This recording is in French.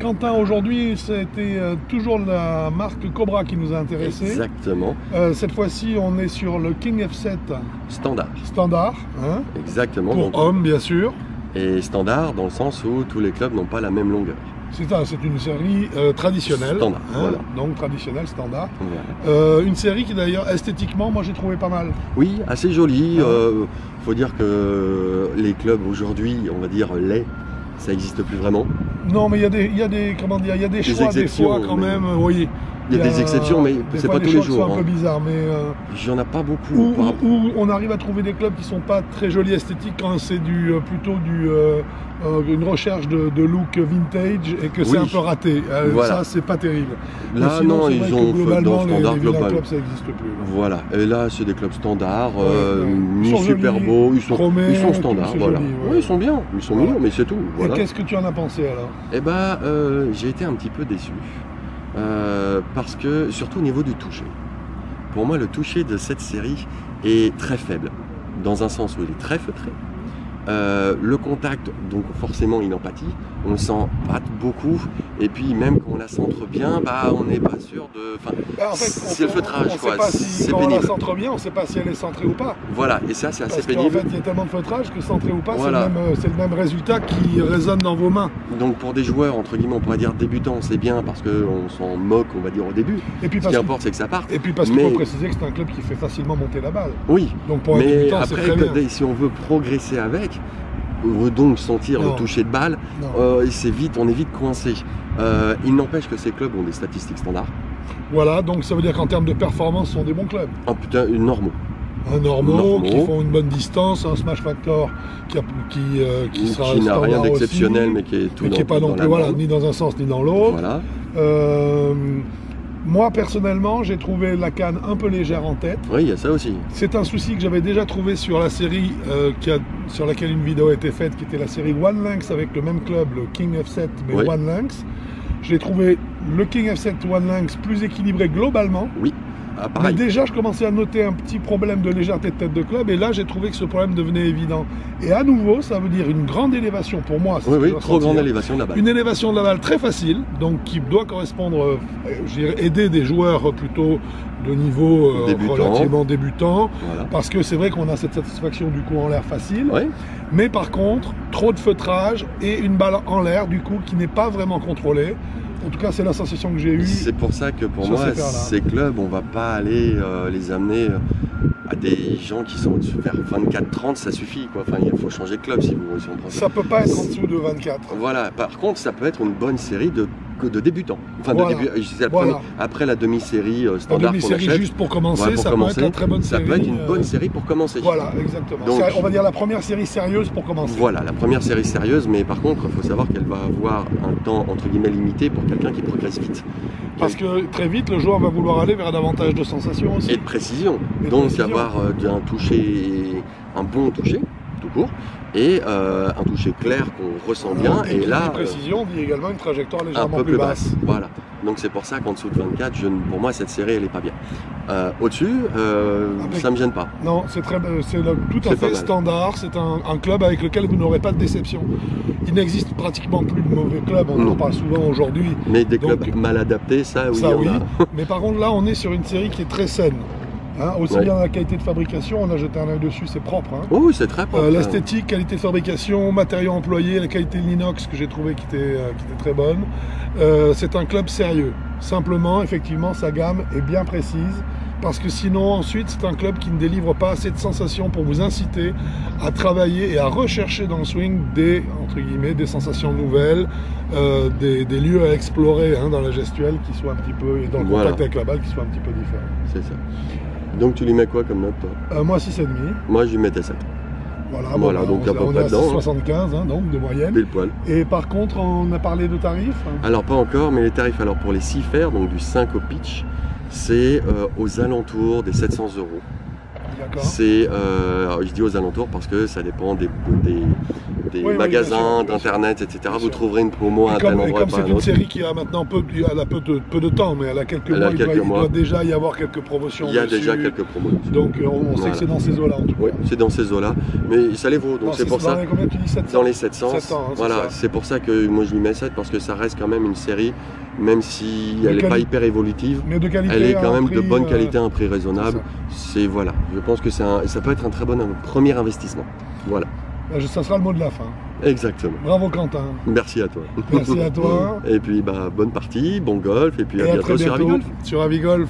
Quentin, aujourd'hui, c'était toujours la marque Cobra qui nous a intéressés. Exactement. Cette fois-ci, on est sur le King F7 Standard. Hein, Exactement. pour hommes, bien sûr. Et standard dans le sens où tous les clubs n'ont pas la même longueur. C'est une série traditionnelle. Standard, voilà. Donc traditionnelle, standard. Voilà. Une série qui d'ailleurs, esthétiquement, moi j'ai trouvé pas mal. Oui, assez jolie. Faut dire que les clubs aujourd'hui, on va dire laids, ça n'existe plus vraiment. Non, mais il y a des choix des fois quand même. Oui. Il y a des exceptions, mais c'est pas tous les jours. C'est un peu bizarre, mais j'en ai pas beaucoup. Où on arrive à trouver des clubs qui sont pas très jolis esthétiques quand c'est plutôt une recherche de look vintage et que c'est un peu raté. Voilà. Ça, c'est pas terrible. Là, sinon, non, ils ont globalement dans standard les global. clubs, ça n'existe plus. Voilà. Et là, c'est des clubs standards, Ils sont super jolis, beaux, ils sont standards. Voilà. Joli, Oui, ils sont bien, ils sont mignons, mais c'est tout. Voilà. Et qu'est-ce que tu en as pensé alors? Eh ben, j'ai été un petit peu déçu. Parce que, surtout au niveau du toucher. Pour moi, le toucher de cette série est très faible, dans un sens où il est très feutré. Le contact, donc forcément il empathie, on le sent pas beaucoup, et puis même quand on la centre bien, on n'est pas sûr de... En fait, c'est le feutrage, quoi, c'est pénible. Quand on la centre bien, on ne sait pas si elle est centrée ou pas. Voilà, et ça c'est assez pénible. Parce qu'en fait, il y a tellement de feutrage que centré ou pas, voilà. c'est le même résultat qui résonne dans vos mains. Donc pour des joueurs, entre guillemets, on pourrait dire débutants, c'est bien parce qu'on s'en moque, on va dire, au début. Et puis ce qui importe, c'est que ça parte. Et puis parce qu'il faut préciser que c'est un club qui fait facilement monter la balle. Oui, donc pour un débutant, c'est très bien. Si on veut progresser avec, on veut donc sentir le toucher de balle, on est vite coincé. Il n'empêche que ces clubs ont des statistiques standards. Voilà, donc ça veut dire qu'en termes de performance, ce sont des bons clubs. Oh putain, normaux. Normaux, qui font une bonne distance, un smash factor qui sera qui n'a rien d'exceptionnel, aussi, mais qui est tout mais qui n'est pas non plus ni dans un sens ni dans l'autre. Voilà. Moi, personnellement, j'ai trouvé la canne un peu légère en tête. Oui, il y a ça aussi. C'est un souci que j'avais déjà trouvé sur la série sur laquelle une vidéo a été faite, qui était la série One Lynx avec le même club, le King F7, mais One Lynx. J'ai trouvé le King F7 One Lynx plus équilibré globalement. Oui. Mais déjà, je commençais à noter un petit problème de légèreté de tête de club, et là, j'ai trouvé que ce problème devenait évident. Et à nouveau, ça veut dire une grande élévation pour moi. Oui, trop grande élévation de la balle. Une élévation de la balle très facile, donc qui doit correspondre, aider des joueurs plutôt de niveau relativement débutant, parce que c'est vrai qu'on a cette satisfaction du coup en l'air facile. Mais par contre, trop de feutrage et une balle en l'air, du coup, qui n'est pas vraiment contrôlée. En tout cas, c'est la sensation que j'ai eue. C'est pour ça que pour moi, ces clubs, on va pas aller les amener à des gens qui sont vers 24-30, ça suffit, quoi. Enfin, il faut changer de club si on prend ça. Ça peut pas être en dessous de 24. Voilà. Par contre, ça peut être une bonne série de débutants. Enfin, après la demi-série standard qu'on achète. Juste pour commencer, ça peut être une très bonne série. Ça peut être une bonne série pour commencer. Voilà, exactement. Donc, on va dire la première série sérieuse pour commencer. Voilà, la première série sérieuse, mais par contre, il faut savoir qu'elle va avoir un temps entre guillemets limité pour quelqu'un qui progresse vite. Parce que très vite, le joueur va vouloir aller vers davantage de sensations aussi. Et de précision. Donc, avoir un bon toucher, tout court, et un toucher clair qu'on ressent bien. Et là, précision dit également une trajectoire légèrement un peu plus basse. basse. Voilà. Donc c'est pour ça qu'en dessous de 24, pour moi cette série elle est pas bien. Au-dessus, ça me gêne pas. Non, c'est tout à fait standard. C'est un club avec lequel vous n'aurez pas de déception. Il n'existe pratiquement plus de mauvais clubs. On en parle souvent aujourd'hui. Mais des clubs mal adaptés, ça oui. Mais par contre là, on est sur une série qui est très saine. Aussi bien la qualité de fabrication, on a jeté un œil dessus, c'est propre. Oui, c'est très propre. L'esthétique, qualité de fabrication, matériaux employés, la qualité de l'inox que j'ai trouvé qui était très bonne. C'est un club sérieux. Simplement, effectivement, sa gamme est bien précise. Parce que sinon, ensuite, c'est un club qui ne délivre pas assez de sensations pour vous inciter à travailler et à rechercher dans le swing des sensations nouvelles, des lieux à explorer dans la gestuelle qui soient un petit peu, et dans le contact avec la balle qui soit un petit peu différent. C'est ça. Donc tu lui mets quoi comme note, toi? Moi 6,5. Moi je lui mettais 7. Voilà, donc à peu près dedans. 75 donc de moyenne. Pile poil. Et par contre, on a parlé de tarifs? Alors pas encore, mais les tarifs, alors pour les 6 fers, donc du 5 au pitch, c'est aux alentours des 700 €. C'est, je dis aux alentours parce que ça dépend des Oui, magasins, bien sûr. d'internet, etc. Bien Vous sûr. trouverez une promo à un Et tel comme, endroit et pas c'est à un une autre. série qui a maintenant elle a peu de temps, mais elle a quelques Elle a mois, quelques il mois. doit déjà y avoir quelques promotions. Il y a dessus. déjà quelques promos. Donc on sait Voilà. que c'est dans ces eaux-là en tout cas. Oui, c'est dans ces eaux-là, mais ça les vaut, donc Non, c'est pour dans ça. les combien tu dis 700 Dans les 700, 700, hein, c'est voilà, ça. c'est pour ça que moi je lui mets 7 parce que ça reste quand même une série, même si elle n'est pas hyper évolutive, Mais de qualité, elle est à quand un même de prix, bonne qualité à un prix raisonnable. c'est C'est voilà, je pense que ça peut être un très bon premier investissement. Voilà, ça sera le mot de la fin. exactement. Bravo Quentin. Merci à toi. Merci à toi. Et puis bonne partie, bon golf, et puis à Et à bientôt très sur bientôt Avigolf. sur Avigolf.